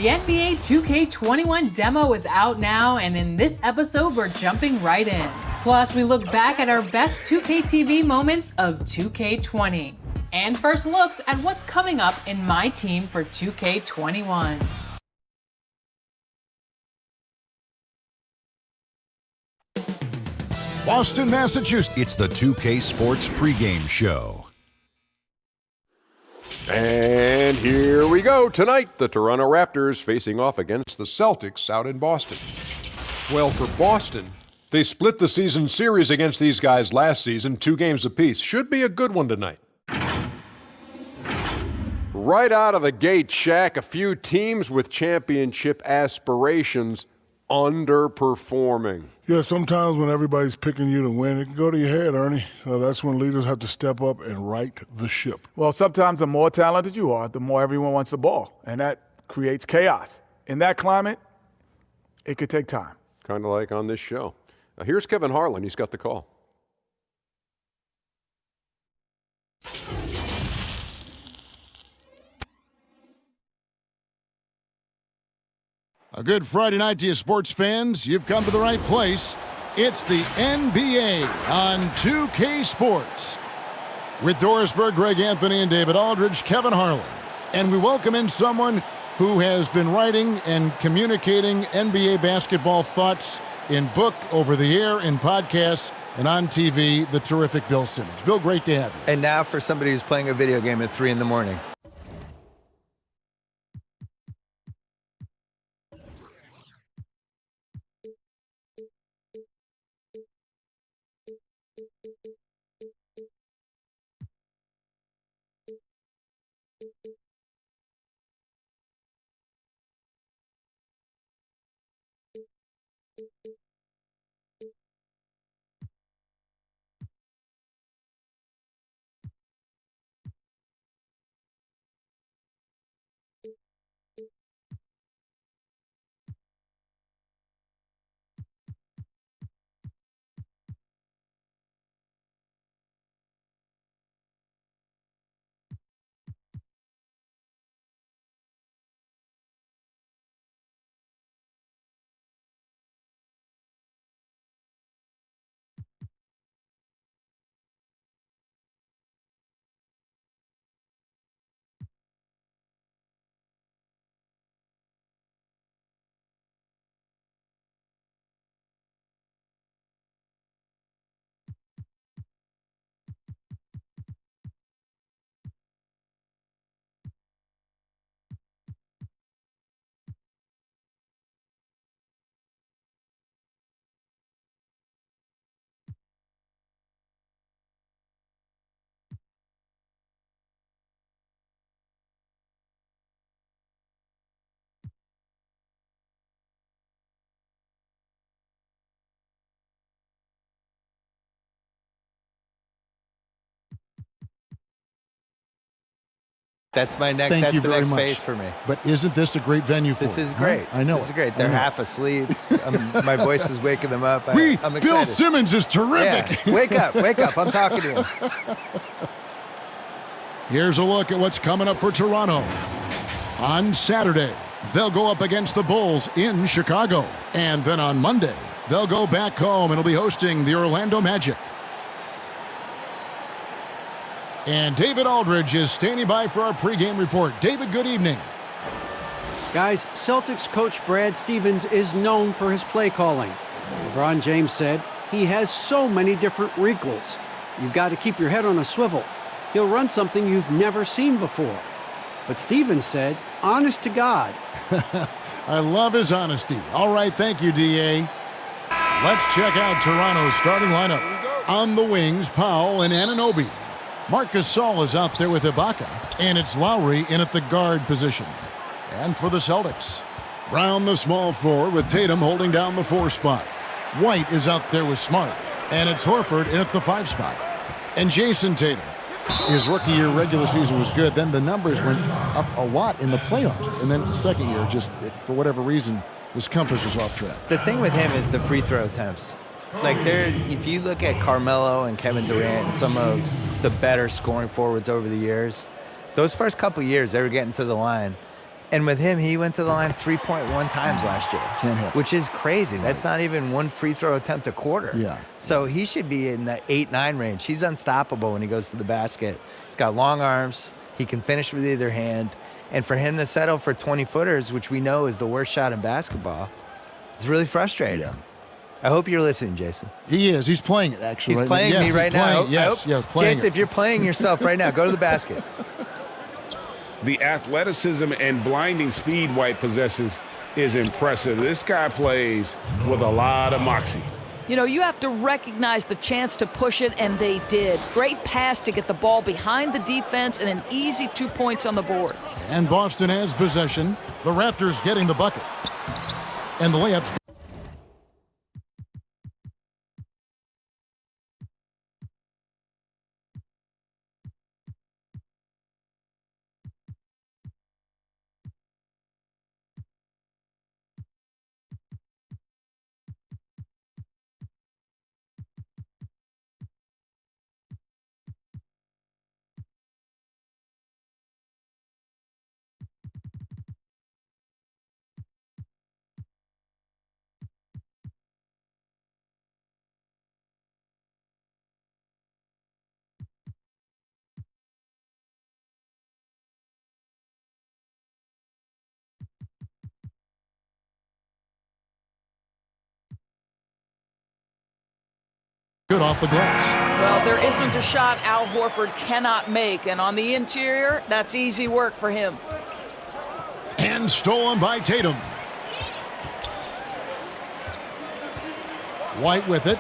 The NBA 2K21 demo is out now, and in this episode, we're jumping right in. Plus, we look back at our best 2K TV moments of 2K20. And first looks at what's coming up in my team for 2K21. Boston, Massachusetts. It's the 2K Sports pregame show. And here we go. Tonight, the Toronto Raptors facing off against the Celtics out in Boston. Well, for Boston, they split the season series against these guys last season, 2 games apiece. Should be a good one tonight. Right out of the gate, Shaq, a few teams with championship aspirations underperforming. Yeah, sometimes when everybody's picking you to win, it can go to your head, Ernie. That's when leaders have to step up and right the ship. Well, sometimes the more talented you are, the more everyone wants the ball, and that creates chaos. In that climate, it could take time. Kind of like on this show. Now, here's Kevin Harlan. He's got the call. A good Friday night to you, sports fans. You've come to the right place. It's the NBA on 2K Sports. With Doris Berg, Greg Anthony, and David Aldridge, Kevin Harlan. And we welcome in someone who has been writing and communicating NBA basketball thoughts in book, over the air, in podcasts, and on TV, the terrific Bill Simmons. Bill, great to have you. And now for somebody who's playing a video game at 3 in the morning. That's my next. Thank that's you the very next much. phase for me. But isn't this a great venue for This it? is great. Huh? I know. This is great. They're half asleep. My voice is waking them up. I'm excited. Bill Simmons is terrific. Yeah. Wake up. I'm talking to you. Here's a look at what's coming up for Toronto. On Saturday, they'll go up against the Bulls in Chicago. And then on Monday, they'll go back home and will be hosting the Orlando Magic. And David Aldridge is standing by for our pregame report. David, good evening. Guys, Celtics coach Brad Stevens is known for his play calling. LeBron James said he has so many different wrinkles. You've got to keep your head on a swivel. He'll run something you've never seen before. But Stevens said, honest to God. I love his honesty. All right, thank you, D.A. Let's check out Toronto's starting lineup. On the wings, Powell and Anunoby. Marcus Gasol is out there with Ibaka, and it's Lowry in at the guard position. And for the Celtics, Brown the small forward with Tatum holding down the 4 spot. White is out there with Smart, and it's Horford in at the 5 spot. And Jason Tatum. His rookie year regular season was good. Then the numbers went up a lot in the playoffs. And then the second year, for whatever reason, his compass was off track. The thing with him is the free throw attempts. Like, if you look at Carmelo and Kevin Durant and some of the better scoring forwards over the years, those first couple years, they were getting to the line. And with him, he went to the line 3.1 times last year. Can't hit. Which is crazy. That's not even one free throw attempt a quarter. Yeah. So he should be in the 8-9 range. He's unstoppable when he goes to the basket. He's got long arms. He can finish with either hand. And for him to settle for 20-footers, which we know is the worst shot in basketball, it's really frustrating. Yeah. I hope you're listening, Jason. He is. He's playing it, actually. He's right playing now. me Yes, right he's now. playing- Yes, I hope, playing Jason, it. if you're playing yourself right now, go to the basket. The athleticism and blinding speed White possesses is impressive. This guy plays with a lot of moxie. You know, you have to recognize the chance to push it, and they did. Great pass to get the ball behind the defense and an easy 2 points on the board. And Boston has possession. The Raptors getting the bucket. And the layups. Good off the glass. Well, there isn't a shot Al Horford cannot make, and on the interior, that's easy work for him. And stolen by Tatum. White with it.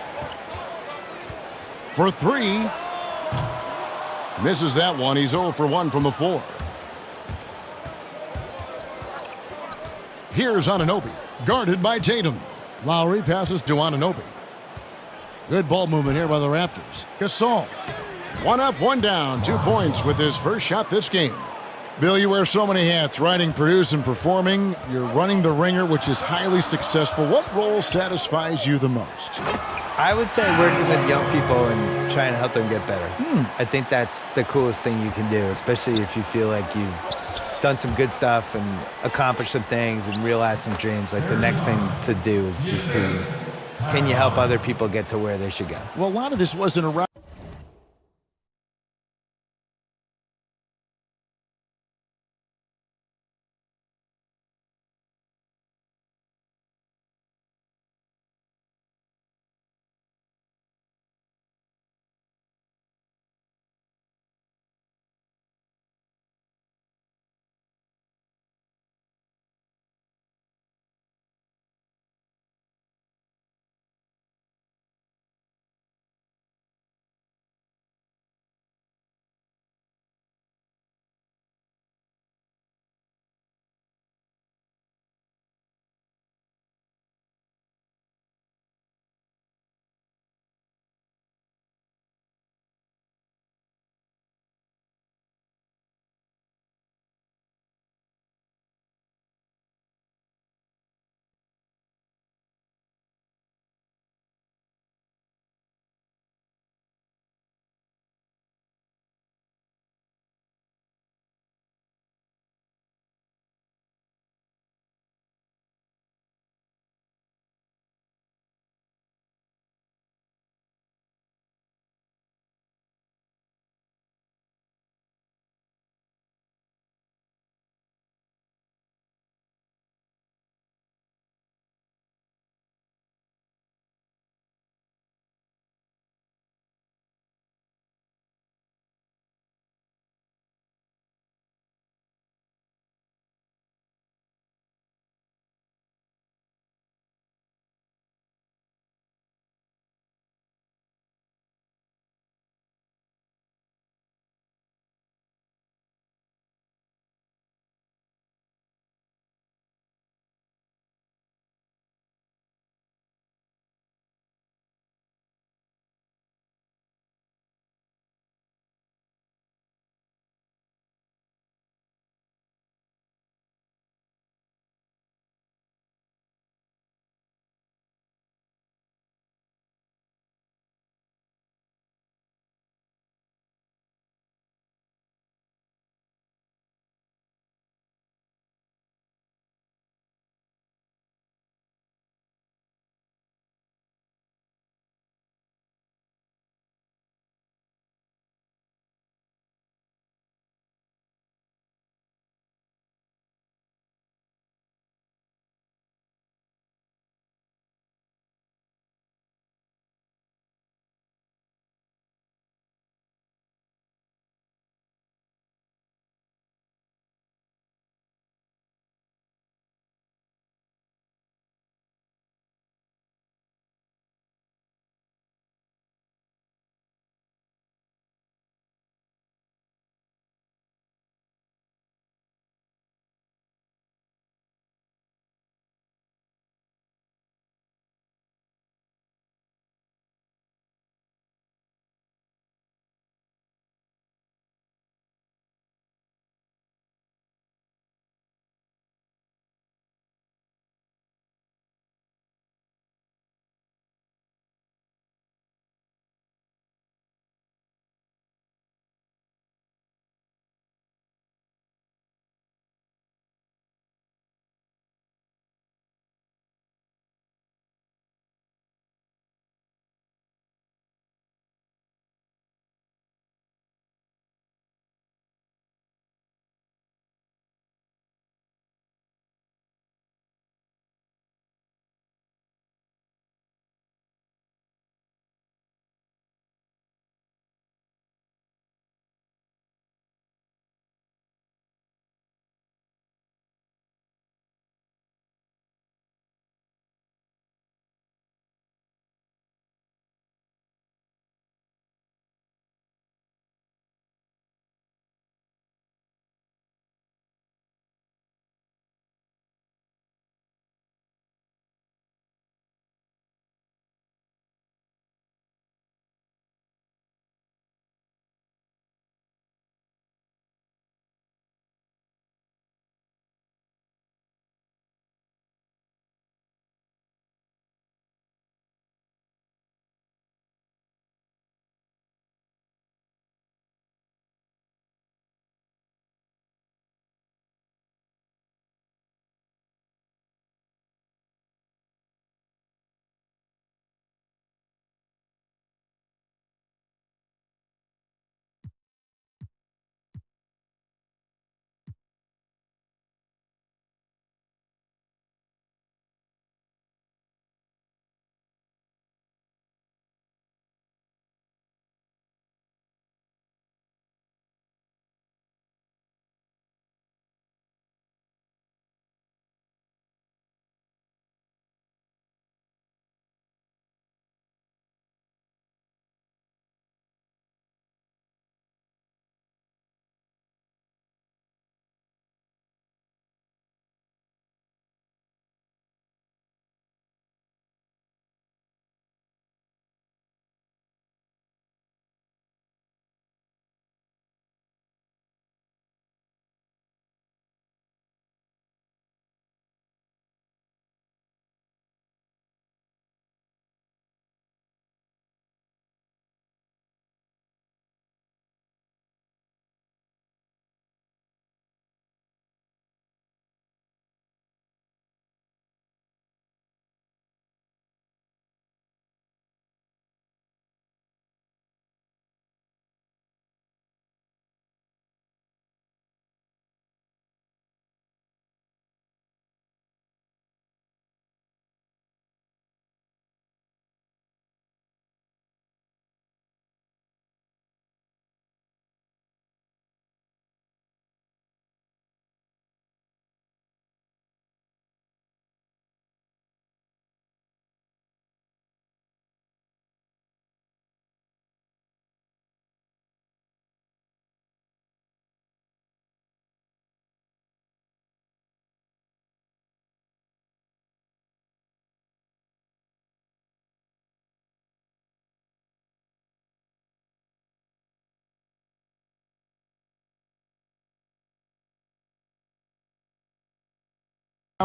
For three. Misses that one. He's 0 for 1 from the floor. Here's Anunoby. Guarded by Tatum. Lowry passes to Anunoby. Good ball movement here by the Raptors. Gasol. 1 up, 1 down. 2 points with his first shot this game. Bill, you wear so many hats, writing, producing, performing. You're running the ringer, which is highly successful. What role satisfies you the most? I would say working with young people and trying to help them get better. I think that's the coolest thing you can do, especially if you feel like you've done some good stuff and accomplished some things and realized some dreams. Like the next thing to do is just to, can you help other people get to where they should go? Well, a lot of this wasn't around.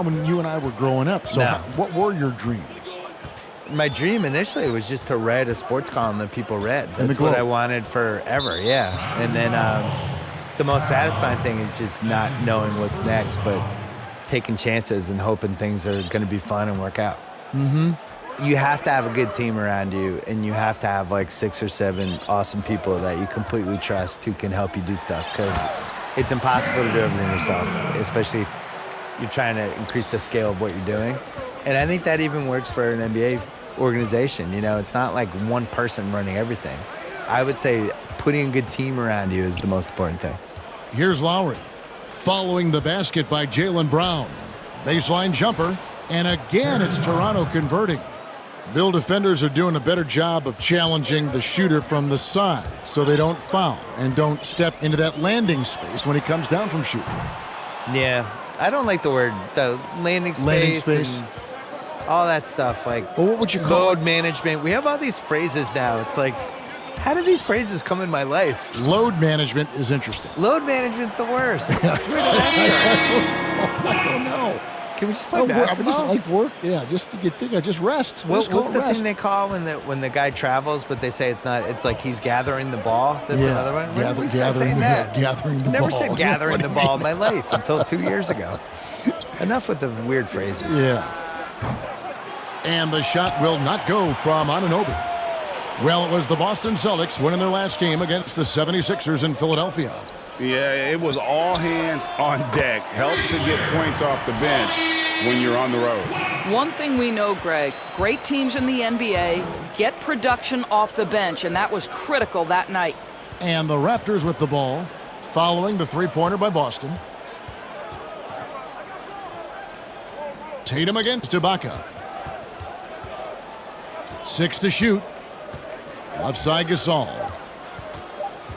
when you and I were growing up. So No. what were your dreams? My dream initially was just to write a sports column that people read. the That's what Globe. I wanted forever, yeah. And then the most satisfying thing is just not knowing what's next, but taking chances and hoping things are going to be fun and work out. Mm-hmm. You have to have a good team around you, and you have to have like 6 or 7 awesome people that you completely trust who can help you do stuff, because it's impossible to do everything yourself, especially if you're trying to increase the scale of what you're doing. And I think that even works for an NBA organization. You know, it's not like one person running everything. I would say putting a good team around you is the most important thing. Here's Lowry. Following the basket by Jaylen Brown. Baseline jumper. And again, it's Toronto converting. Bill defenders are doing a better job of challenging the shooter from the side so they don't foul and don't step into that landing space when he comes down from shooting. Yeah, I don't like the landing space. And all that stuff. Like, well, what would you call load management? We have all these phrases now. It's like, how did these phrases come in my life? Load management is interesting. Load management's the worst. Where did I don't know. Can we just play basketball? Just like work, yeah. Just to get figured, just rest. What's the thing they call when the guy travels, but they say it's not? It's like he's gathering the ball. That's another one. When did we start saying that? Gathering the ball. Never said gathering the ball in my life until 2 years ago. Enough with the weird phrases. Yeah. And the shot will not go from Anunoby. Well, it was the Boston Celtics winning their last game against the 76ers in Philadelphia. Yeah, it was all hands on deck. Helps to get points off the bench when you're on the road. One thing we know, Greg, great teams in the NBA get production off the bench, and that was critical that night. And the Raptors with the ball, following the three-pointer by Boston. Tatum against Ibaka. 6 to shoot. Left side Gasol.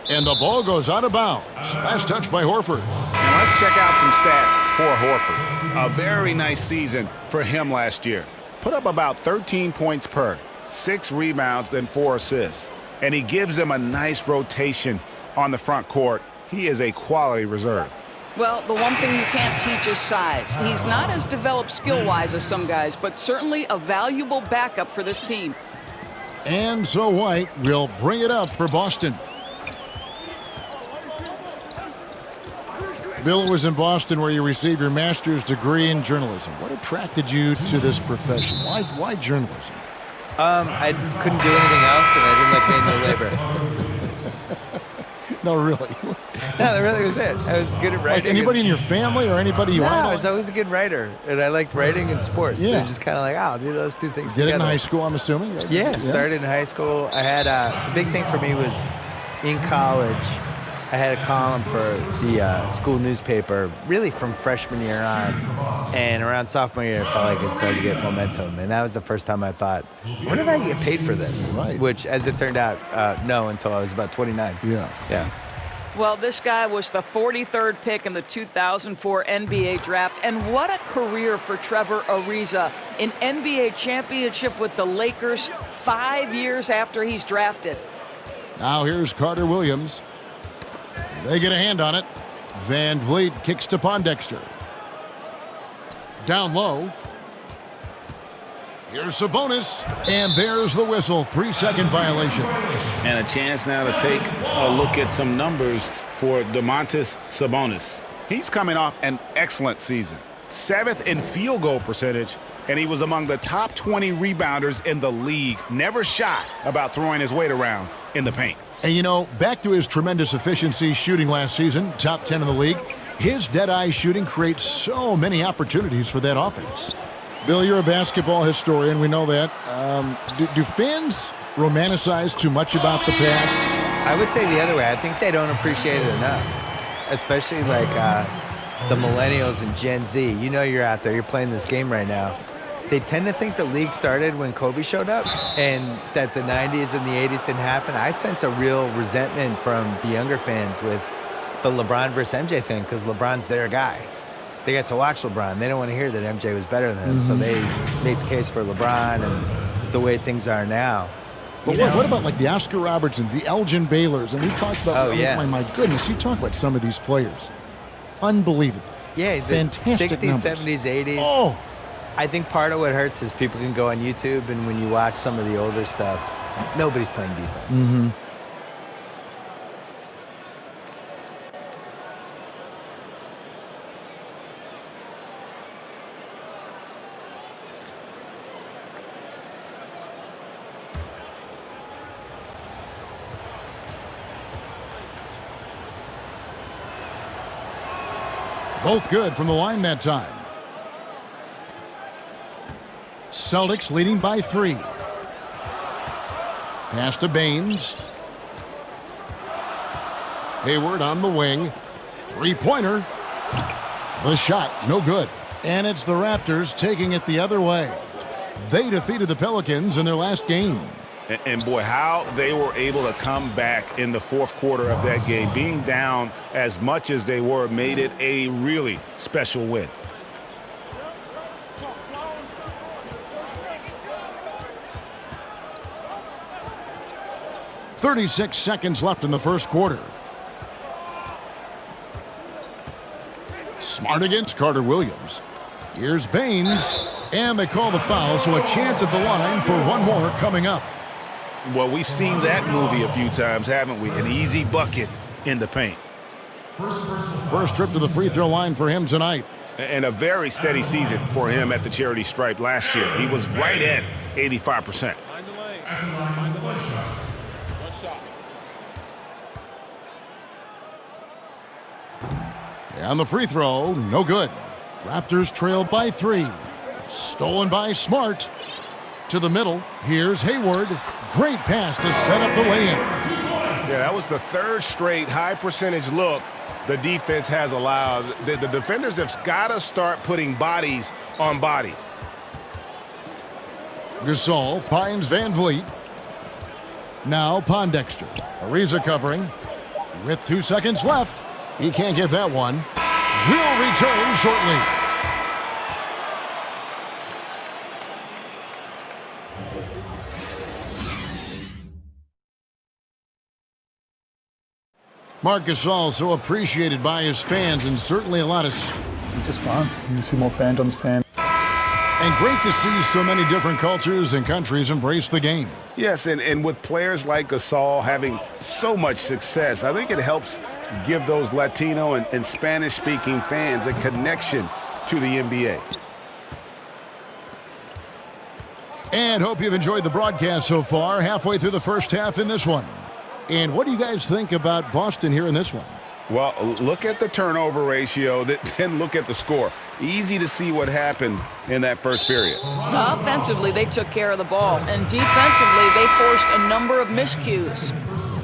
And the ball goes out of bounds. Last touch by Horford. And let's check out some stats for Horford. A very nice season for him last year. Put up about 13 points per, 6 rebounds, and 4 assists. And he gives them a nice rotation on the front court. He is a quality reserve. Well, the one thing you can't teach is size. He's not as developed skill-wise as some guys, but certainly a valuable backup for this team. And so White will bring it up for Boston. Bill, was in Boston where you received your master's degree in journalism. What attracted you to this profession? Why journalism? I couldn't do anything else, and I didn't like manual labor. No, really. No, that really was it. I was good at writing. Like anybody in your family or anybody you No, idolize? I was always a good writer, and I liked writing and sports. Yeah. So just kind of like, I'll do those two things Did together. it in high school, I'm assuming? Right? Yeah, started in high school. I had the big thing for me was in college. I had a column for the school newspaper, really from freshman year on, and around sophomore year, I felt like it started to get momentum, and that was the first time I thought, I wonder if I can get paid for this. Right. Which, as it turned out, no, until I was about 29. Yeah. Well, this guy was the 43rd pick in the 2004 NBA draft, and what a career for Trevor Ariza. An NBA championship with the Lakers 5 years after he's drafted. Now here's Carter Williams. They get a hand on it. Van Vliet kicks to Pondexter. Down low. Here's Sabonis. And there's the whistle. 3-second violation. And a chance now to take a look at some numbers for Domantas Sabonis. He's coming off an excellent season. 7th in field goal percentage, and he was among the top 20 rebounders in the league. Never shy about throwing his weight around in the paint. And you know, back to his tremendous efficiency shooting last season, top 10 in the league, his dead-eye shooting creates so many opportunities for that offense. Bill, you're a basketball historian. We know that. Do fans romanticize too much about the past? I would say the other way. I think they don't appreciate it enough, especially like the millennials and Gen Z. You know you're out there. You're playing this game right now. They tend to think the league started when Kobe showed up and that the 90s and the 80s didn't happen. I sense a real resentment from the younger fans with the LeBron versus MJ thing because LeBron's their guy. They get to watch LeBron. They don't want to hear that MJ was better than him, so they make the case for LeBron and the way things are now. But what about like the Oscar Robertsons, the Elgin Baylors, and we talked about, oh, yeah. my goodness, you talk about some of these players. Unbelievable. Yeah, the Fantastic 60s, numbers. 70s, 80s. Oh, I think part of what hurts is people can go on YouTube, and when you watch some of the older stuff, nobody's playing defense. Mm-hmm. both good from the line that time. Celtics leading by 3. Pass to Baines. Hayward on the wing. Three-pointer. The shot, no good. And it's the Raptors taking it the other way. They defeated the Pelicans in their last game. And boy, how they were able to come back in the fourth quarter of that game. Being down as much as they were made it a really special win. .36 seconds left in the first quarter. Smart against Carter Williams. Here's Baines, and they call the foul, so a chance at the line for one more coming up. Well, we've seen that movie a few times, haven't we? An easy bucket in the paint. First trip to the free throw line for him tonight. And a very steady season for him at the charity stripe last year. He was right at 85%. And the free throw, no good. Raptors trailed by 3. Stolen by Smart. To the middle, here's Hayward. Great pass to set up the lay-in. Yeah, that was the third straight high percentage look the defense has allowed. The defenders have got to start putting bodies on bodies. Gasol finds Van Vliet. Now Pondexter. Ariza covering. With 2 seconds left. He can't get that one. Will return shortly. Marc Gasol, so appreciated by his fans, and certainly a lot of... It's just fun. You can see more fans understand. And great to see so many different cultures and countries embrace the game. Yes, and with players like Gasol having so much success, I think it helps give those Latino and Spanish-speaking fans a connection to the NBA. And hope you've enjoyed the broadcast so far. Halfway through the first half in this one. And what do you guys think about Boston here in this one? Well, look at the turnover ratio, then look at the score. Easy to see what happened in that first period. Offensively, they took care of the ball, and defensively, they forced a number of miscues.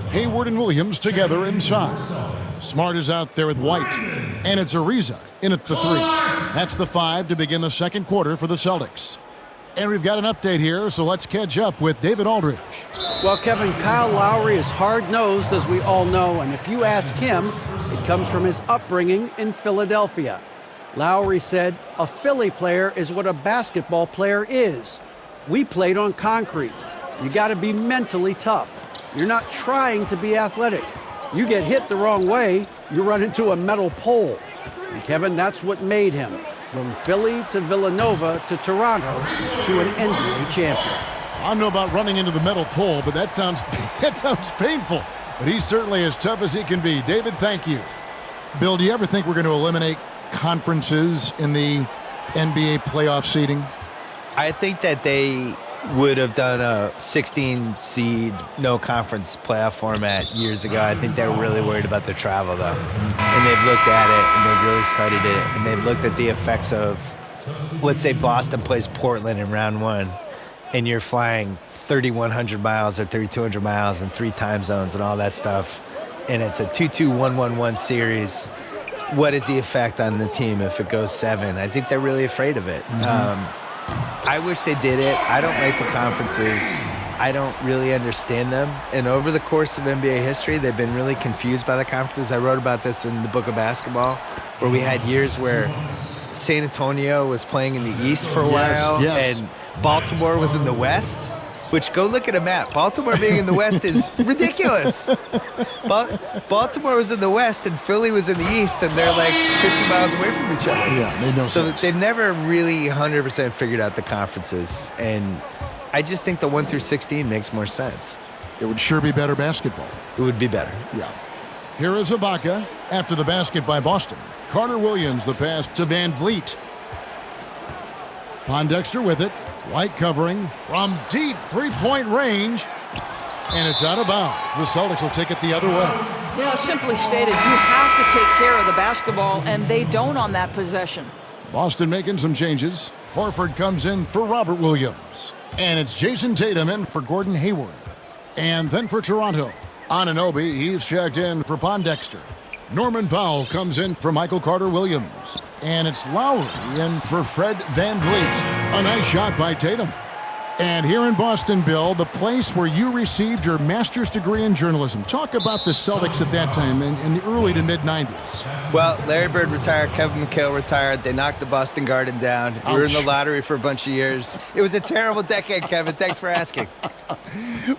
Hayward and Williams together inside. Smart is out there with White, and it's Ariza in at the 3. That's the 5 to begin the second quarter for the Celtics. And we've got an update here, so let's catch up with David Aldridge. Well, Kevin, Kyle Lowry is hard-nosed, as we all know, and if you ask him, it comes from his upbringing in Philadelphia. Lowry said, "A Philly player is what a basketball player is. We played on concrete. You got to be mentally tough. You're not trying to be athletic. You get hit the wrong way, you run into a metal pole." And Kevin, that's what made him. From Philly to Villanova to Toronto to an NBA champion. I don't know about running into the metal pole, but that sounds painful. But he's certainly as tough as he can be. David, thank you. Bill, do you ever think we're going to eliminate conferences in the NBA playoff seeding? I think that they would have done a 16-seed no-conference playoff format years ago. I think they're really worried about the travel, though. And they've looked at it, and they've really studied it, and they've looked at the effects of, let's say Boston plays Portland in round 1, and you're flying 3,100 miles or 3,200 miles in 3 time zones and all that stuff, and it's a 2-2-1-1-1 series. What is the effect on the team if it goes 7? I think they're really afraid of it. I wish they did it. I don't like the conferences. I don't really understand them. And over the course of NBA history, they've been really confused by the conferences. I wrote about this in the book of basketball, where we had years where San Antonio was playing in the East for a while, yes. and Baltimore was in the West. Which, go look at a map. Baltimore being in the West is ridiculous. Baltimore was in the West and Philly was in the East, and they're like 50 miles away from each other. Yeah, made no sense. So they've never really 100% figured out the conferences. And I just think the 1 through 16 makes more sense. It would sure be better basketball. It would be better. Yeah. Here is Ibaka after the basket by Boston. Carter Williams, the pass to Van Vliet. Pondexter with it. White covering from deep three-point range. And it's out of bounds. The Celtics will take it the other way. Simply stated, you have to take care of the basketball, and they don't on that possession. Boston making some changes. Horford comes in for Robert Williams. And it's Jason Tatum in for Gordon Hayward. And then for Toronto, Anunoby, he's checked in for Pondexter. Norman Powell comes in for Michael Carter-Williams. And it's Lowry in for Fred Van Vliet. A nice shot by Tatum. And here in Boston, Bill, the place where you received your master's degree in journalism. Talk about the Celtics at that time in the early to mid-'90s. Well, Larry Bird retired, Kevin McHale retired. They knocked the Boston Garden down. Ouch. We were in the lottery for a bunch of years. It was a terrible decade, Kevin. Thanks for asking.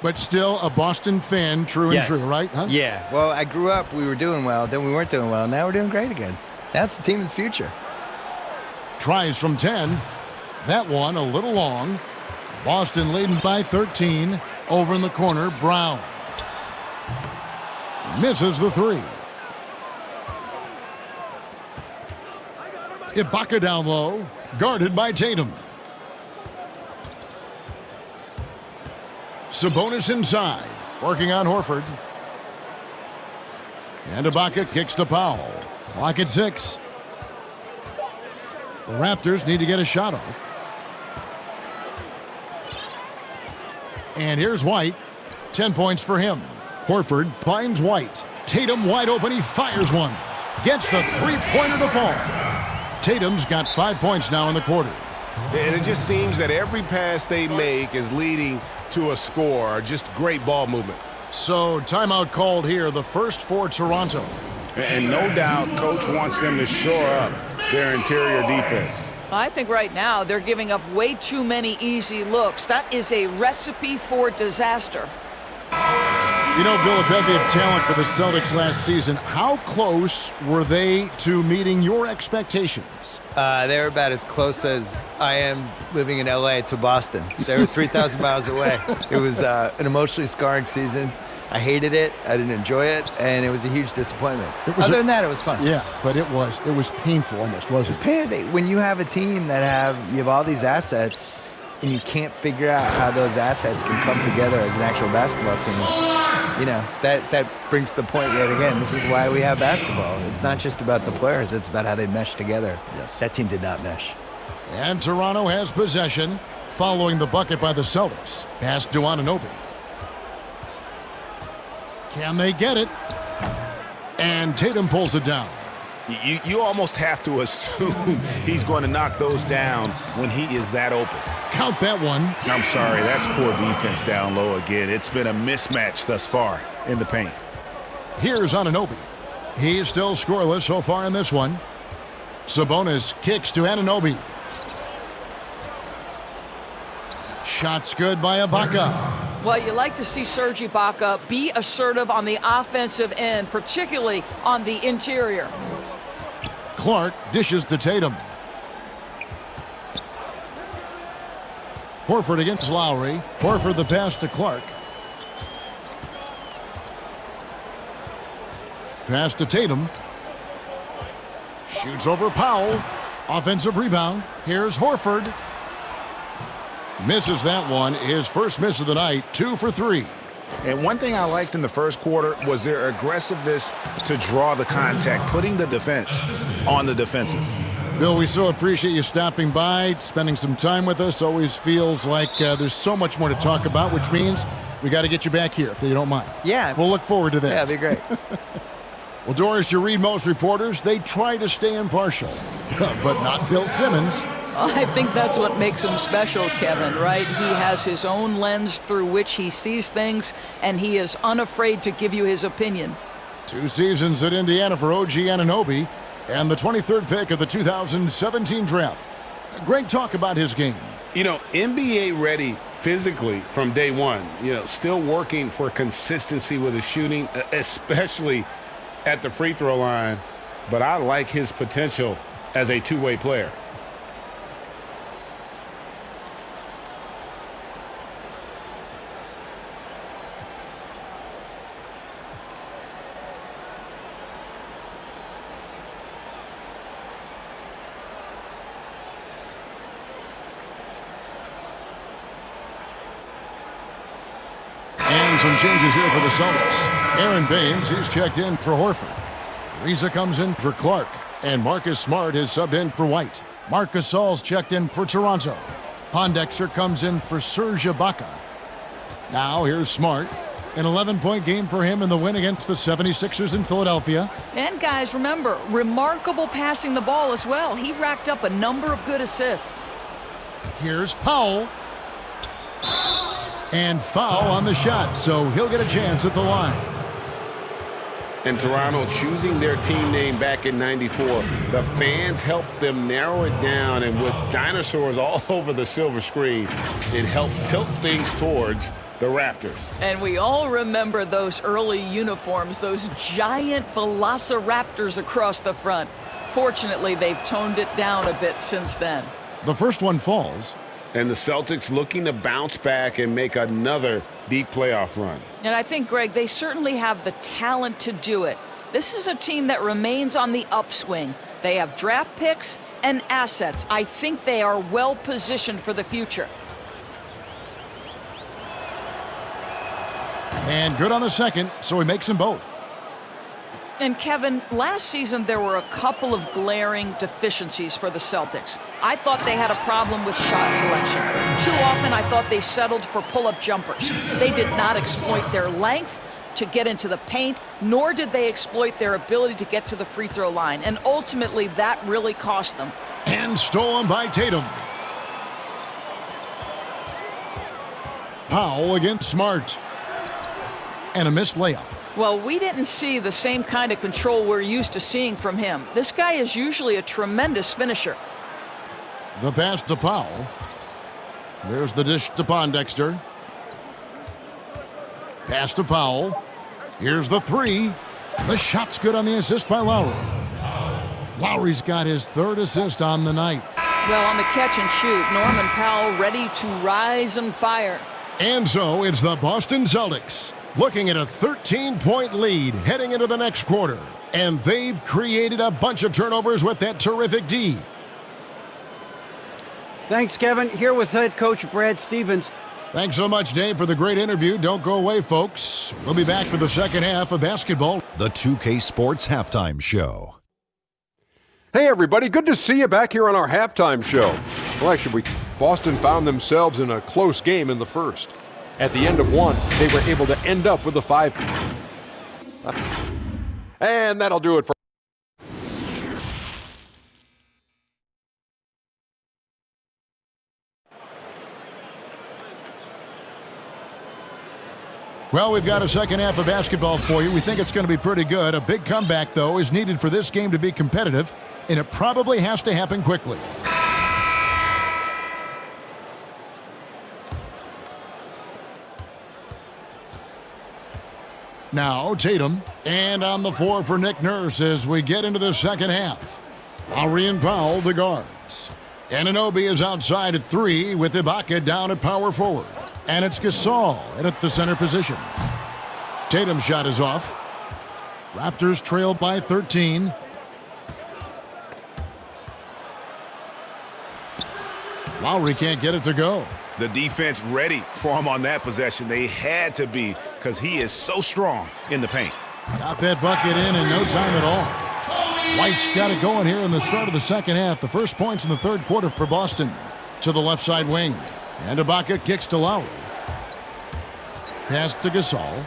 But still a Boston fan, true and true, right? Huh? Yeah. Well, I grew up, we were doing well, then we weren't doing well. Now we're doing great again. That's the team of the future. Tries from 10. That one a little long. Boston leading by 13. Over in the corner, Brown. Misses the three. Ibaka down low. Guarded by Tatum. Sabonis inside. Working on Horford. And Ibaka kicks to Powell. Clock at 6. The Raptors need to get a shot off. And here's White. 10 points for him. Horford finds White. Tatum wide open. He fires one. Gets the three-pointer to fall. Tatum's got 5 points now in the quarter. And it just seems that every pass they make is leading to a score. Just great ball movement. So timeout called here, the first for Toronto. And no doubt Coach wants them to shore up their interior defense. I think right now they're giving up way too many easy looks. That is a recipe for disaster. You know, Bill, a bevy of talent for the Celtics last season. How close were they to meeting your expectations? They were about as close as I am living in L.A. to Boston. They were 3,000 miles away. It was an emotionally scarring season. I hated it. I didn't enjoy it, and it was a huge disappointment. Other than that, it was fun. Yeah, but it was painful almost, wasn't it? When you have a team that you have all these assets, and you can't figure out how those assets can come together as an actual basketball team, you know, that brings the point yet again. This is why we have basketball. It's not just about the players. It's about how they mesh together. Yes. That team did not mesh. And Toronto has possession following the bucket by the Celtics. Pass to Anunoby. Can they get it? And Tatum pulls it down. You almost have to assume he's going to knock those down when he is that open. Count that one. I'm sorry, that's poor defense down low again. It's been a mismatch thus far in the paint. Here's Anunoby. He's still scoreless so far in this one. Sabonis kicks to Anunoby. Shots good by Ibaka. Well, you like to see Serge Ibaka be assertive on the offensive end, particularly on the interior. Clark dishes to Tatum. Horford against Lowry. Horford the pass to Clark. Pass to Tatum. Shoots over Powell. Offensive rebound. Here's Horford. Misses that one. His first miss of the night. 2 for 3. And one thing I liked in the first quarter was their aggressiveness to draw the contact, putting the defense on the defensive. Bill, we so appreciate you stopping by, spending some time with us. Always feels like there's so much more to talk about, which means we got to get you back here, if you don't mind. Yeah. We'll look forward to that. Yeah, that'd be great. Well, Doris, you read most reporters. They try to stay impartial, but not Bill Simmons. I think that's what makes him special, Kevin, right? He has his own lens through which he sees things, and he is unafraid to give you his opinion. 2 seasons at Indiana for OG Anunoby, and the 23rd pick of the 2017 draft. Great talk about his game. You know, NBA ready physically from day one. Still working for consistency with his shooting, especially at the free throw line. But I like his potential as a two-way player. Some changes here for the Celtics. Aaron Baines, he's checked in for Horford. Ariza comes in for Clark. And Marcus Smart is subbed in for White. Marc Gasol's checked in for Toronto. Pondexter comes in for Serge Ibaka. Now here's Smart. An 11-point game for him in the win against the 76ers in Philadelphia. And guys, remember, remarkable passing the ball as well. He racked up a number of good assists. Here's Powell. And foul on the shot, so he'll get a chance at the line. And Toronto choosing their team name back in '94. The fans helped them narrow it down, and with dinosaurs all over the silver screen, it helped tilt things towards the Raptors. And we all remember those early uniforms, those giant velociraptors across the front. Fortunately, they've toned it down a bit since then. The first one falls. And the Celtics looking to bounce back and make another deep playoff run. And I think, Greg, they certainly have the talent to do it. This is a team that remains on the upswing. They have draft picks and assets. I think they are well positioned for the future. And good on the second, so he makes them both. And Kevin, last season there were a couple of glaring deficiencies for the Celtics. I thought they had a problem with shot selection. Too often I thought they settled for pull-up jumpers. They did not exploit their length to get into the paint, nor did they exploit their ability to get to the free throw line. And ultimately that really cost them. And stolen by Tatum. Powell against Smart. And a missed layup. Well, we didn't see the same kind of control we're used to seeing from him. This guy is usually a tremendous finisher. The pass to Powell. There's the dish to Pondexter. Pass to Powell. Here's the three. The shot's good on the assist by Lowry. Lowry's got his third assist on the night. Well, on the catch and shoot, Norman Powell ready to rise and fire. And so it's the Boston Celtics looking at a 13-point lead heading into the next quarter. And they've created a bunch of turnovers with that terrific D. Thanks, Kevin. Here with head coach Brad Stevens. Thanks so much, Dave, for the great interview. Don't go away, folks. We'll be back for the second half of basketball. The 2K Sports Halftime Show. Hey, everybody. Good to see you back here on our halftime show. Well, actually, Boston found themselves in a close game in the first. At the end of one, they were able to end up with a 5. And that'll do it for. Well, we've got a second half of basketball for you. We think it's going to be pretty good. A big comeback, though, is needed for this game to be competitive, and it probably has to happen quickly. Now, Tatum, and on the floor for Nick Nurse as we get into the second half. Lowry and Powell, the guards. Anunoby is outside at 3 with Ibaka down at power forward. And it's Gasol at the center position. Tatum's shot is off. Raptors trail by 13. Lowry can't get it to go. The defense ready for him on that possession. They had to be because he is so strong in the paint. Got that bucket in no time at all. White's got it going here in the start of the second half. The first points in the third quarter for Boston. To the left side wing. And Ibaka kicks to Lowry. Pass to Gasol.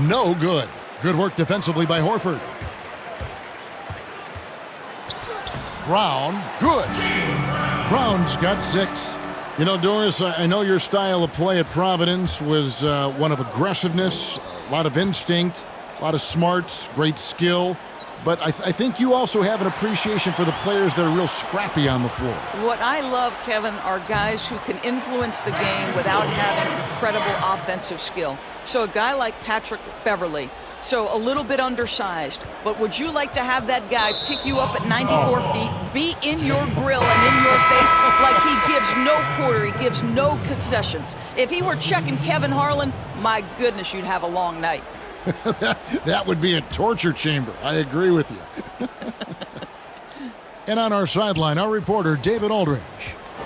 No good. Good work defensively by Horford. Brown, good. Brown's got 6. You know, Doris, I know your style of play at Providence was one of aggressiveness, a lot of instinct, a lot of smarts, great skill. but I think you also have an appreciation for the players that are real scrappy on the floor. What I love, Kevin, are guys who can influence the game without having incredible offensive skill. So a guy like Patrick Beverley, so a little bit undersized, but would you like to have that guy pick you up at 94 feet, be in your grill and in your face like he gives no quarter, he gives no concessions? If he were checking Kevin Harlan, my goodness, you'd have a long night. That would be a torture chamber. I agree with you. And on our sideline, our reporter, David Aldridge.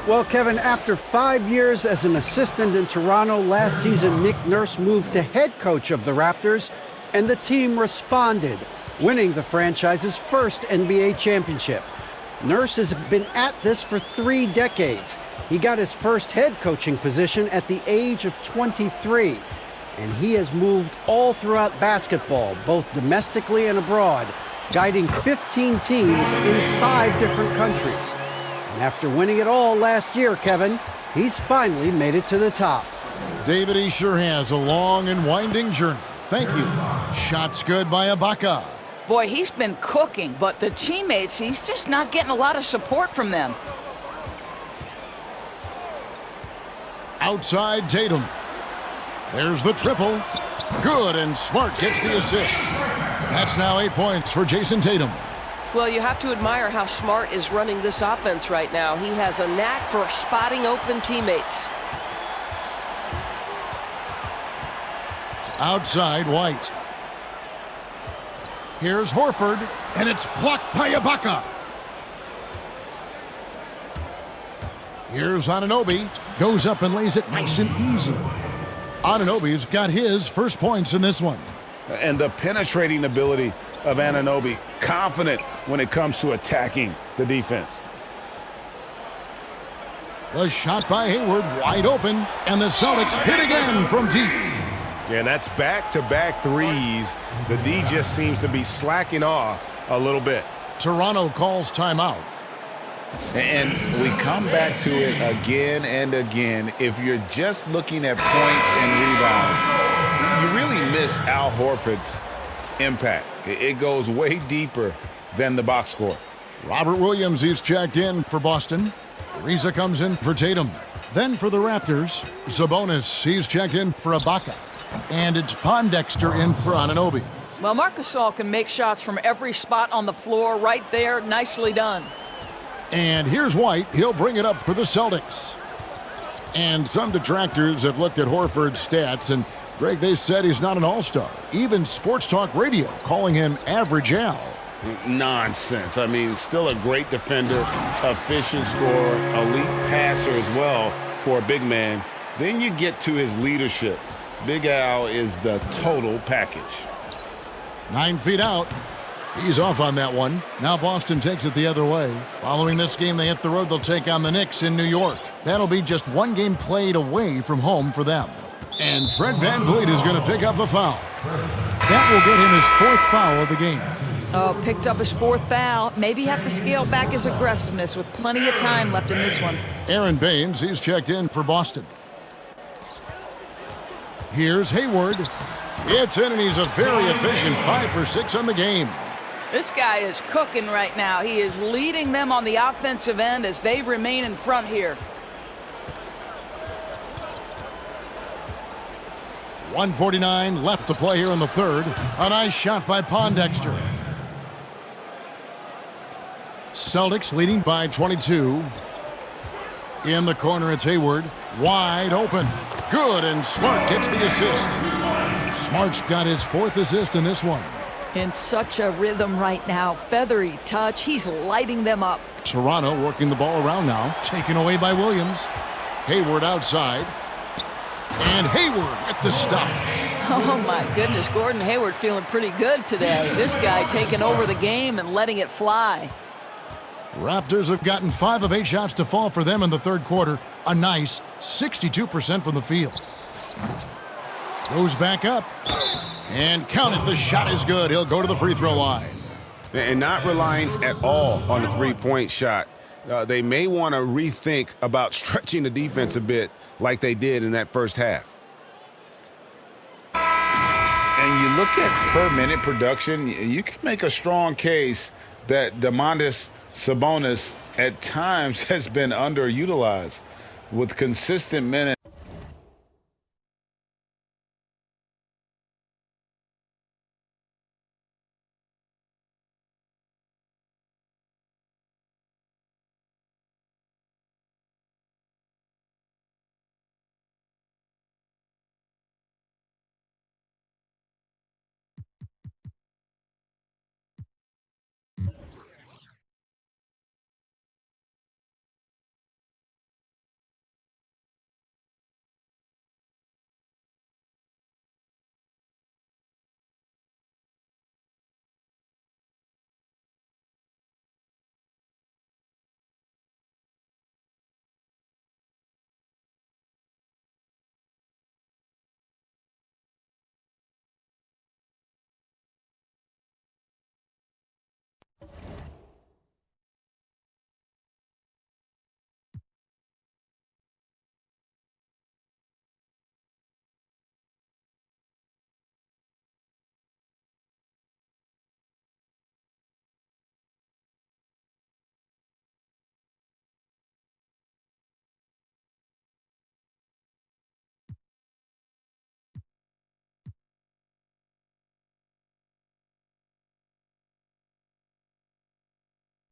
Well, Kevin, after 5 years as an assistant in Toronto, last season Nick Nurse moved to head coach of the Raptors, and the team responded, winning the franchise's first NBA championship. Nurse has been at this for 3 decades. He got his first head coaching position at the age of 23. And he has moved all throughout basketball, both domestically and abroad, guiding 15 teams in 5 different countries. And after winning it all last year, Kevin, he's finally made it to the top. David, he sure has a long and winding journey. Thank you. Shots good by Ibaka. Boy, he's been cooking, but the teammates, he's just not getting a lot of support from them. Outside Tatum. There's the triple. Good, and Smart gets the assist. That's now 8 points for Jason Tatum. Well, you have to admire how Smart is running this offense right now. He has a knack for spotting open teammates. Outside White. Here's Horford, and it's blocked by Ibaka. Here's Anunoby. Goes up and lays it nice and easy. Anunoby's got his first points in this one. And the penetrating ability of Anunoby, confident when it comes to attacking the defense. The shot by Hayward, wide open, and the Celtics hit again from deep. Yeah, that's back-to-back threes. The D just seems to be slacking off a little bit. Toronto calls timeout. And we come back to it again and again. If you're just looking at points and rebounds, you really miss Al Horford's impact. It goes way deeper than the box score. Robert Williams, he's checked in for Boston. Ariza comes in for Tatum. Then for the Raptors, Sabonis, he's checked in for Ibaka. And it's Pondexter in for Anunoby. Well, Marc Gasol can make shots from every spot on the floor right there. Nicely done. And here's White. He'll bring it up for the Celtics. And some detractors have looked at Horford's stats, and Greg, they said he's not an all-star. Even Sports Talk Radio calling him average Al. Nonsense. I mean, still a great defender, efficient scorer, elite passer as well for a big man. Then you get to his leadership. Big Al is the total package. 9 feet out. He's off on that one. Now Boston takes it the other way. Following this game, they hit the road. They'll take on the Knicks in New York. That'll be just 1 game played away from home for them. And Fred VanVleet is going to pick up a foul. That will get him his 4th foul of the game. Oh, picked up his 4th foul. Maybe have to scale back his aggressiveness with plenty of time left in this one. Aaron Baines, he's checked in for Boston. Here's Hayward. It's in, and he's a very efficient 5 for 6 on the game. This guy is cooking right now. He is leading them on the offensive end as they remain in front here. 1:49 left to play here in the third. A nice shot by Pondexter. Celtics leading by 22. In the corner, it's Hayward. Wide open. Good, and Smart gets the assist. Smart's got his 4th assist in this one. In such a rhythm right now. Feathery touch. He's lighting them up. Toronto working the ball around now. Taken away by Williams. Hayward outside. And Hayward with the stuff. Oh, my goodness. Gordon Hayward feeling pretty good today. This guy taking over the game and letting it fly. Raptors have gotten 5 of 8 shots to fall for them in the third quarter. A nice 62% from the field. Goes back up. And count it. The shot is good. He'll go to the free throw line. And not relying at all on the three-point shot. They may want to rethink about stretching the defense a bit like they did in that first half. And you look at per-minute production, you can make a strong case that Domantas Sabonis at times has been underutilized with consistent minutes.